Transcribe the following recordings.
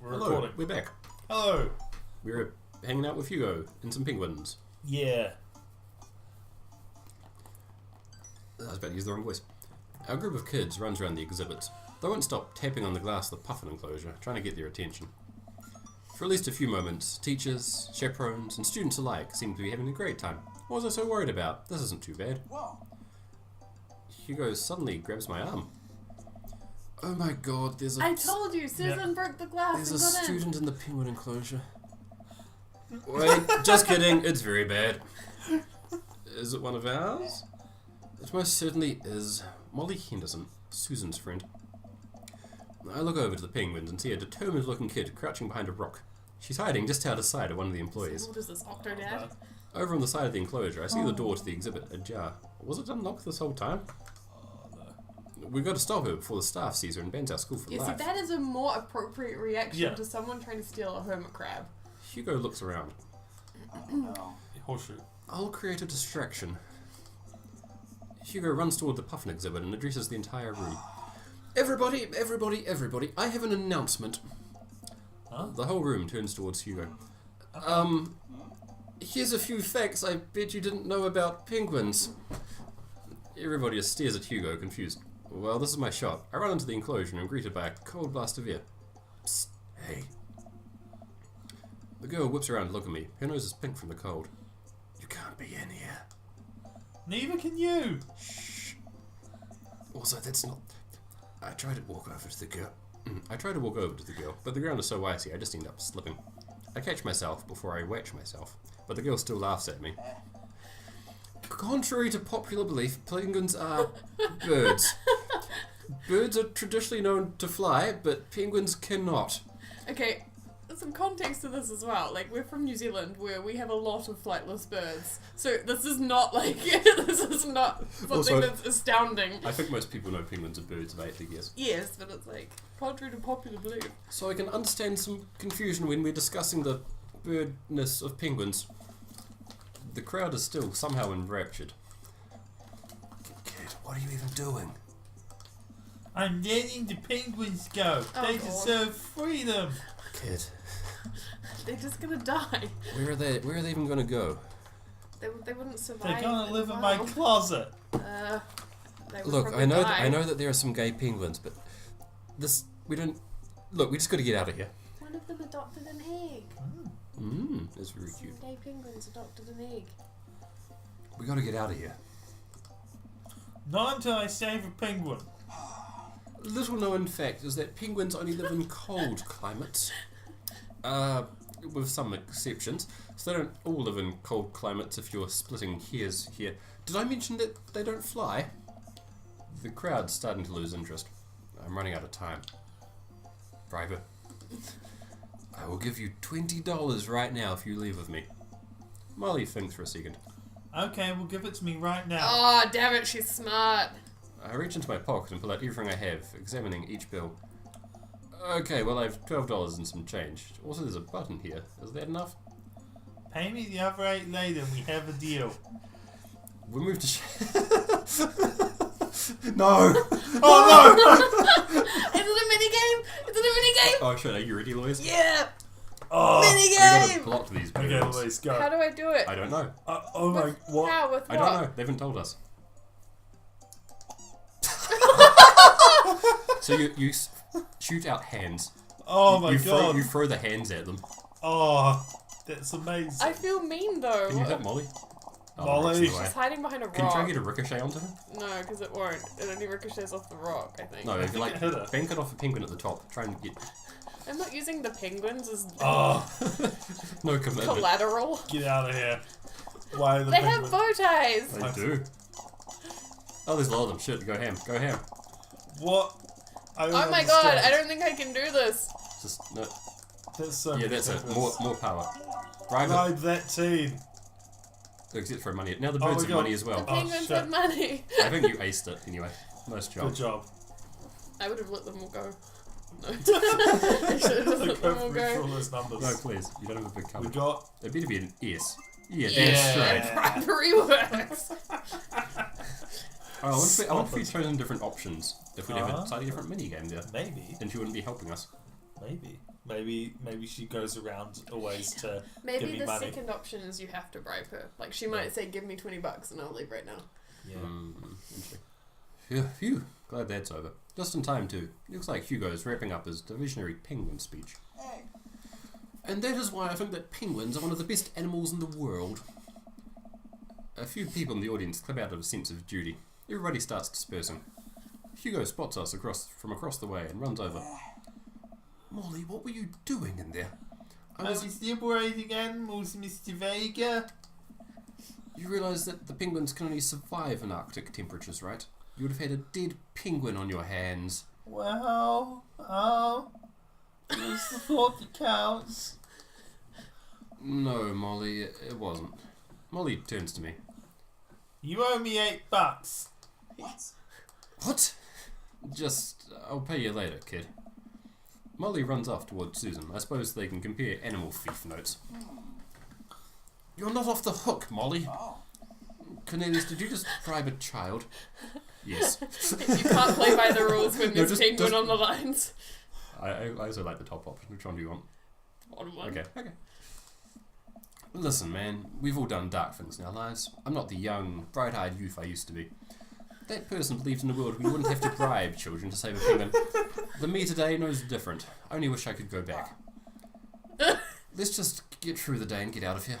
Hello, recording. we're back. Hello. We're hanging out with Hugo and some penguins. Yeah. I was about to use the wrong voice. Our group of kids runs around the exhibits. They won't stop tapping on the glass of the puffin enclosure, trying to get their attention. For at least a few moments, teachers, chaperones, and students alike seem to be having a great time. What was I so worried about? This isn't too bad. Whoa. Hugo suddenly grabs my arm. Oh my god, there's a... I told you, Susan broke the glass There's and a got in. student in the penguin enclosure. Wait, just kidding, it's very bad. Is it one of ours? It most certainly is. Molly Henderson, Susan's friend. I look over to the penguins and see a determined looking kid crouching behind a rock. She's hiding just out of sight of one of the employees. What is this, Octodad? Over on the side of the enclosure, I see the door to the exhibit ajar. Was it unlocked this whole time? We've got to stop her before the staff sees her and bans our school for Yeah, life. see, that is a more appropriate reaction Yeah. to someone trying to steal a hermit crab. Hugo looks around. No. Horseshoe. I'll create a distraction. Hugo runs toward the puffin exhibit and addresses the entire room. Everybody, everybody, I have an announcement. Huh? The whole room turns towards Hugo. Here's a few facts I bet you didn't know about penguins. Everybody just stares at Hugo, confused. Well, this is my shot. I run into the enclosure and am greeted by a cold blast of air. Psst, hey. The girl whips around to look at me. Her nose is pink from the cold. You can't be in here. Neither can you. Shh. Also, that's not... I tried to walk over to the girl. But the ground is so icy, I just end up slipping. I catch myself before I watch myself, but the girl still laughs at me. Contrary to popular belief, penguins are birds. Birds are traditionally known to fly, but penguins cannot. Okay, some context to this as well. Like, we're from New Zealand, where we have a lot of flightless birds. So this is not like, this is not something Also, that's astounding. I think most people know penguins are birds, mate, I guess. Yes, but it's like, contrary to popular belief. So I can understand some confusion when we're discussing the birdness of penguins. The crowd is still somehow enraptured. Kid, what are you even doing? I'm letting the penguins go. Oh, They God. deserve freedom. Kid, They're just gonna die. where are they even going to go? They wouldn't survive. They're gonna live the in my wild. closet. They would Look, probably I know die. that there are some gay penguins, but we just got to get out of here. One of them adopted an egg. That's very Some cute. gay penguins adopted an egg. We got to get out of here. Not until I save a penguin. Little known fact is that penguins only live in cold climates. With some exceptions. So they don't all live in cold climates if you're splitting hairs here. Did I mention that they don't fly? The crowd's starting to lose interest. I'm running out of time. Driver, I will give you $20 right now if you leave with me. Molly thinks for a second. Okay, well give it to me right now. Oh, damn it, she's smart. I reach into my pocket and pull out everything I have, examining each bill. Okay, well I have $12 and some change. Also there's a button here. Is that enough? Pay me the other 8 later and we have a deal. We move to No! Oh Is it a minigame? Is it a minigame? Oh shit, are you ready, Louise? Yeah! no! Oh, We gotta Minigame! block these okay, birds. let's go. How do I do it? I don't know. Oh my, With, what? How? With I what? don't know. They haven't told us. So you shoot out hands. Oh my you god. You throw the hands at them. Oh, that's amazing. I feel mean though. Can you hit Molly? Oh, Molly. rocks away. She's hiding behind a rock. Can you try and get a ricochet onto her? No, because it won't. It only ricochets off the rock, I think. No, if you think like it hit her. bank it off a penguin at the top. Try and get I'm not using the penguins as Oh, no commitment. collateral. get out of here. Why are the They penguins? have bow ties! They do. Oh, there's a lot of them. Shit, go ham. Go ham. What? I don't Oh my god, understand. I don't think I can do this. Just no. That's so Yeah, that's it. ridiculous. More power. Bribe it. Bribe that team. Except for money. Now the Oh birds my have God. money as The well. penguins shit. have money. I think you aced it anyway. Nice job. Good job. I would have let them all go. No. I should have just let them all Go through all go. those numbers. No, please. You don't have a big We cover. got. It better be an S. Yeah, Yeah. that's right. Bribery works. Oh, I wonder if we'd chosen different options. If we'd have Uh-huh. a slightly different minigame there. Maybe. Then she wouldn't be helping us. Maybe. Maybe she goes around always to give Maybe me the money. second option is you have to bribe her. Like she might say, "Give me $20 and I'll leave right now." Yeah. Interesting. Phew. Glad that's over. Just in time too. Looks like Hugo's wrapping up his diversionary penguin speech. And that is why I think that penguins are one of the best animals in the world. A few people in the audience clap out of a sense of duty. Everybody starts dispersing. Hugo spots us from across the way and runs over. Molly, what were you doing in there? I was liberating animals, Mr. Vega. You realise that the penguins can only survive in Arctic temperatures, right? You would have had a dead penguin on your hands. Well, it's the thought that counts. No, Molly, it wasn't. Molly turns to me. You owe me $8. What? I'll pay you later, kid. Molly runs off towards Susan. I suppose they can compare animal thief notes. You're not off the hook, Molly. Cornelius, did you just bribe a child? Yes. You can't play by the rules when there's just- penguin just- on the lines. I also like the top option. Which one do you want? On one. Okay. Listen, man, we've all done dark things in our lives. I'm not the young, bright-eyed youth I used to be. That person believed in a world where you wouldn't have to bribe children to save a penguin. The me today knows different. I only wish I could go back. Let's just get through the day and get out of here.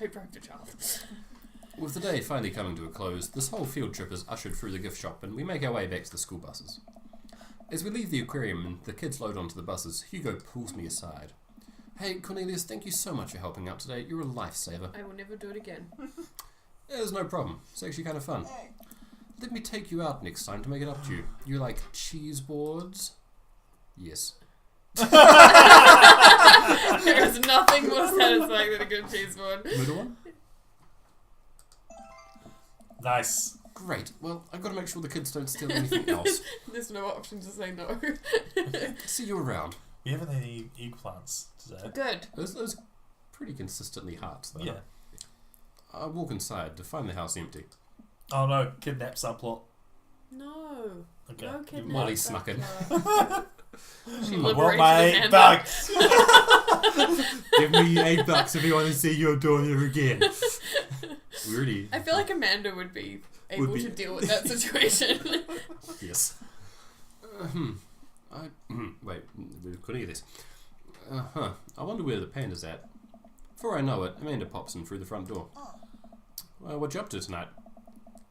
I bribed a child. With the day finally coming to a close, this whole field trip is ushered through the gift shop and we make our way back to the school buses. As we leave the aquarium and the kids load onto the buses, Hugo pulls me aside. Hey, Cornelius, thank you so much for helping out today. You're a lifesaver. I will never do it again. There's no problem. It's actually kind of fun. Let me take you out next time to make it up to you. You like cheese boards? Yes. There is nothing more satisfying than a good cheese board. Middle one? Nice. Great. Well, I've got to make sure the kids don't steal anything else. There's no option to say no. See you around. We haven't had any eggplants today. Good. Those pretty consistently hearts, though. Yeah. I walk inside to find the house empty. Oh no, kidnap subplot. No. Okay. No kidnap. Molly snuck in. She I want liberated my Amanda. $8. Give me $8 if you want to see your daughter again. We already... I feel like Amanda would be able to deal with that situation. Yes. Wait, we couldn't hear this. I wonder where the panda's at. Before I know it, Amanda pops in through the front door. Well, what you up to tonight?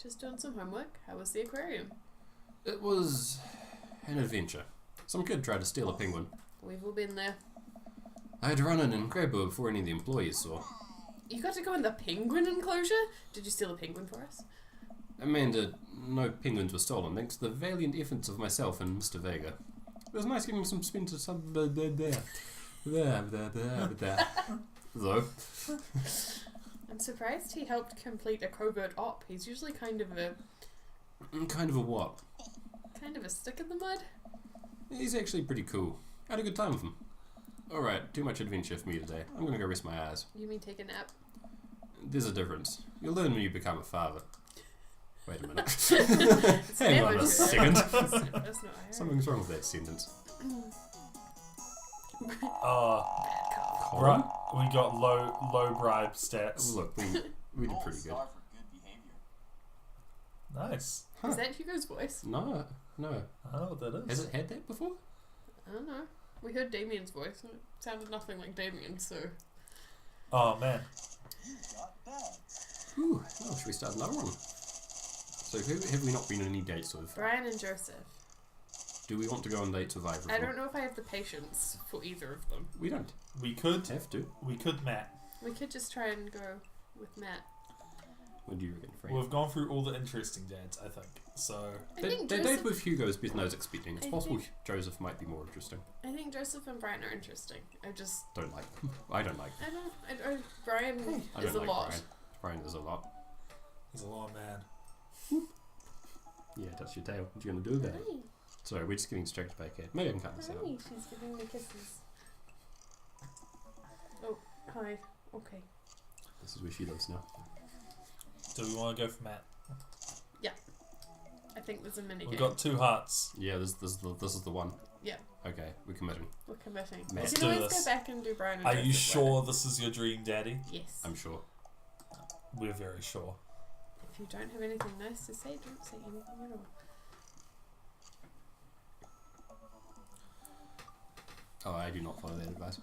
Just doing some homework. How was the aquarium? It was an adventure. Some kid tried to steal a penguin. We've all been there. I had to run in and grab her before any of the employees saw. You got to go in the penguin enclosure? Did you steal a penguin for us? Amanda, no penguins were stolen thanks to the valiant efforts of myself and Mr. Vega. It was nice giving some spin to some there. Though. I'm surprised he helped complete a covert op. He's usually kind of a what? stick in the mud. He's actually pretty cool. I had a good time with him. Alright, too much adventure for me today. I'm gonna go rest my eyes. You mean take a nap? There's a difference. You'll learn when you become a father. Wait a minute. It's Hang never on a true. second. That's not what I heard. Something's wrong with that sentence. Right. We got low bribe stats. Look, we did pretty good. Nice. Is that Hugo's voice? No. I don't know what that is. Has it had that before? I don't know. We heard Damien's voice and it sounded nothing like Damien, so... Oh man. Whew. Well, should we start another one? So who have we not been on any dates with? Brian and Joseph. Do we want to go on dates with either of them? I don't know if I have the patience for either of them. We don't We could have to. Matt. We could just try and go with Matt. What do you reckon, Frank? We've gone through all the interesting dads, I think. So I The think date Joseph, with Hugo is better than I was expecting. It's I possible think- Joseph might be more interesting. I think Joseph and Brian are interesting. I Don't like them. I don't like them. Brian I is don't a like lot. Brian. Brian is a lot. there's a lot of man. Yeah, that's your tail. What are you going to do about it? Sorry, we're just getting distracted by a cat. Maybe I can cut this out. Hi, she's giving me kisses. Oh, hi. Okay. This is where she lives now. Do we want to go for Matt? I think there's a minigame. We've got 2 hearts. Yeah, this is the one. Yeah. Okay, we're committing. We're committing. Let's You do can always this. go back and do Brian and Are you Joseph sure later. this is your dream daddy? Yes. I'm sure. We're very sure. If you don't have anything nice to say, don't say anything at all. Oh, I do not follow that advice.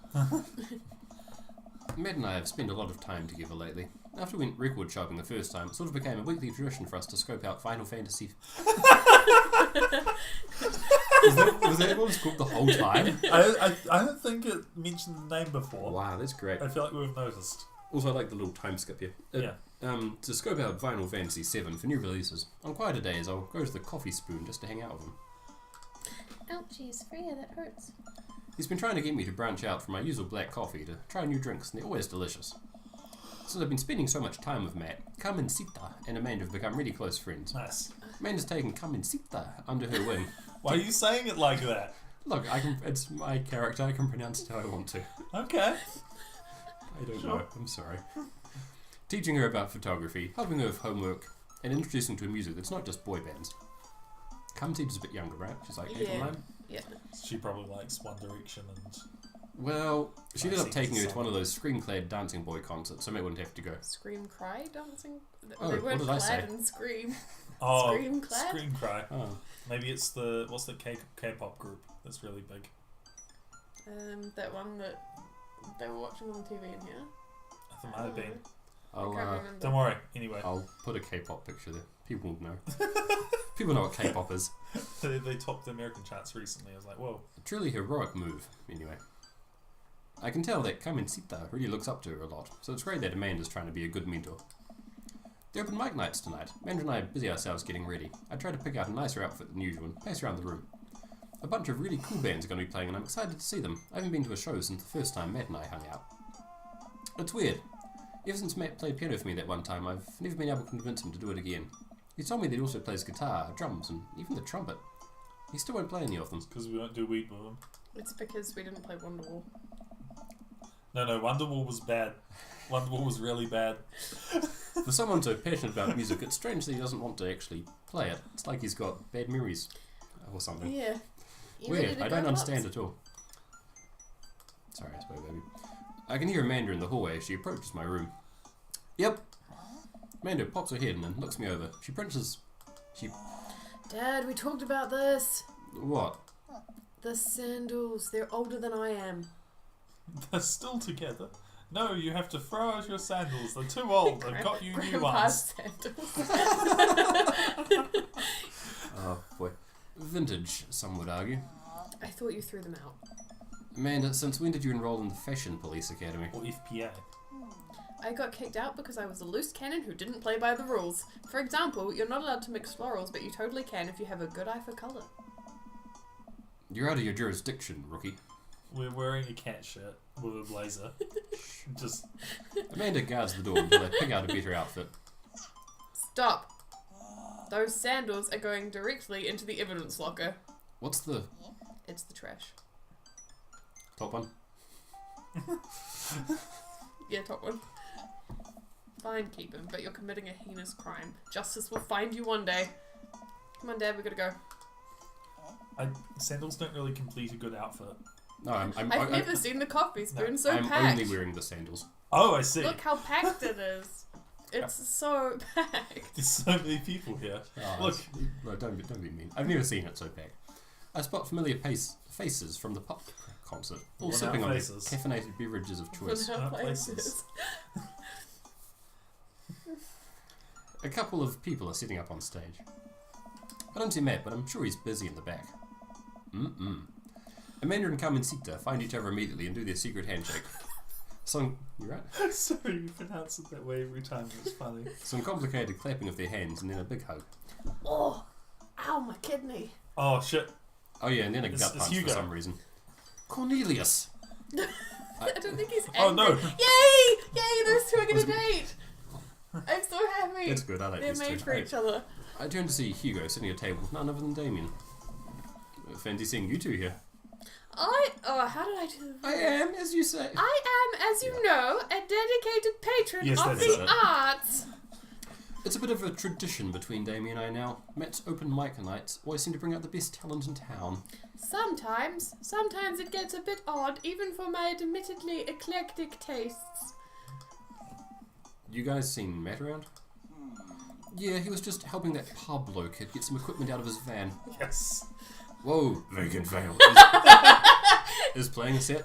Matt and I have spent a lot of time together lately. After we went record shopping the first time, it sort of became a weekly tradition for us to scope out Final Fantasy. was that what it was called the whole time? I don't think it mentioned the name before. Wow, that's great. I feel like we've noticed. Also, I like the little time skip here. Yeah. To scope out Final Fantasy VII for new releases. On quieter days, I'll go to the Coffee Spoon just to hang out with him. Ouchies, Freya, that hurts. He's been trying to get me to branch out from my usual black coffee to try new drinks, and they're always delicious. Since I've been spending so much time with Matt, Carmencita and Amanda have become really close friends. Nice. Amanda's taken Carmencita under her wing. Why are you saying it like that? Look, it's my character, I can pronounce it how I want to. Okay. I don't know, I'm sorry. Teaching her about photography, helping her with homework, and introducing to her music that's not just boy bands. Carmencita's a bit younger, right? She's like 8 or 9? Yeah. She probably likes One Direction and... Well, she ended up I've seen taking her to some. one of those scream-clad dancing boy concerts, so Matt wouldn't have to go. Scream cry dancing? Oh, They what weren't did I clad say? in scream. Oh, Scream clad? Scream Cry. Oh. Maybe it's what's the K-pop group that's really big? That one that they were watching on TV in here. I think it might have been. I can't remember. Don't worry. Anyway, I'll put a K-pop picture there. People will know. People know what K-pop is. they topped the American charts recently. I was like, whoa. A truly heroic move, anyway. I can tell that Carmencita really looks up to her a lot, so it's great that Amanda's trying to be a good mentor. The open mic nights tonight. Amanda and I busy ourselves getting ready. I try to pick out a nicer outfit than usual and pace around the room. A bunch of really cool bands are going to be playing and I'm excited to see them. I haven't been to a show since the first time Matt and I hung out. It's weird. Ever since Matt played piano for me that one time, I've never been able to convince him to do it again. He told me that he also plays guitar, drums, and even the trumpet. He still won't play any of them. Because we don't do weed with them. It's because we didn't play Wonderwall. No, Wonderwall was bad. Wonderwall was really bad. For someone so passionate about music, it's strange that he doesn't want to actually play it. It's like he's got bad memories or something. Yeah. You Weird, ready to I go, don't Pops? understand at all. Sorry, I spoke, baby. I can hear Amanda in the hallway as she approaches my room. Yep. Amanda pops her head and then looks me over. She pinches... Dad, we talked about this. What? The sandals. They're older than I am. They're still together. No, you have to throw out your sandals. They're too old. I've got you new Grandpa's ones. sandals. Oh, boy. Vintage, some would argue. I thought you threw them out. Amanda, since when did you enroll in the Fashion Police Academy? Or FPA. I got kicked out because I was a loose cannon who didn't play by the rules. For example, you're not allowed to mix florals, but you totally can if you have a good eye for colour. You're out of your jurisdiction, rookie. We're wearing a cat shirt with a blazer. Just Amanda guards the door until they pick out a better outfit. Stop. Those sandals are going directly into the evidence locker. What's the It's the trash. top one? Yeah, top one. Fine, keep him, but you're committing a heinous crime. Justice will find you one day. Come on, Dad, we gotta go. sandals don't really complete a good outfit. No, I've never seen the coffee spoon so I'm packed. only wearing the sandals. Oh, I see. Look how packed it is. It's so packed. There's so many people here. Oh, Look. no, don't be mean. I've never seen it so packed. I spot familiar faces from the pop concert, all What sipping on their faces? caffeinated beverages of choice. For now Not places. places. A couple of people are sitting up on stage. I don't see Matt, but I'm sure he's busy in the back. Amanda and Carmencita find each other immediately and do their secret handshake. You right? Sorry, you pronounce it that way every time. It's funny. Some complicated clapping of their hands and then a big hug. Oh, ow, my kidney. Oh shit! Oh yeah, and then a It's gut punch for Hugo. some reason. Cornelius! I don't think he's angry. Oh, no. Yay! Yay, those two are gonna date! I'm so happy. That's good, I like They're these made two. for each other. I turn to see Hugo sitting at a table with none other than Damien. Fancy seeing you two here. How did I do that? I am, as you say. I am, as you know, a dedicated patron Yes, of that's the it. arts. It's a bit of a tradition between Damien and I now. Matt's open mic nights always seem to bring out the best talent in town. Sometimes it gets a bit odd, even for my admittedly eclectic tastes. You guys seen Matt around? Yeah, he was just helping that Pablo kid get some equipment out of his van. Yes. Whoa, vacant fail. Is playing a set?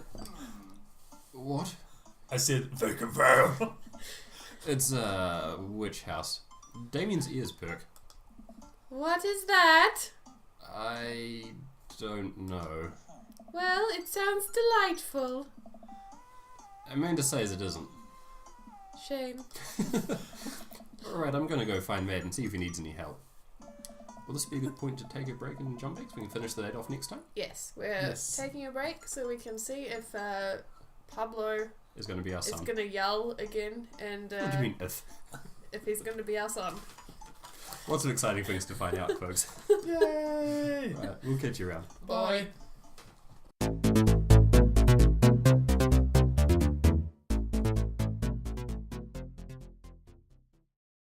What? I said vacant fail. It's a witch house. Damien's ears perk. What is that? I don't know. Well, it sounds delightful. Amanda says it isn't. Shame. Alright, I'm gonna go find Matt and see if he needs any help. Will this be a good point to take a break and jump back so we can finish the date off next time? Yes, we're Yes. taking a break so we can see if Pablo Is gonna be our is son. going to yell again and What do you mean if? if he's going to be our son. Lots of exciting things to find out, folks. Yay! Right, we'll catch you around. Bye.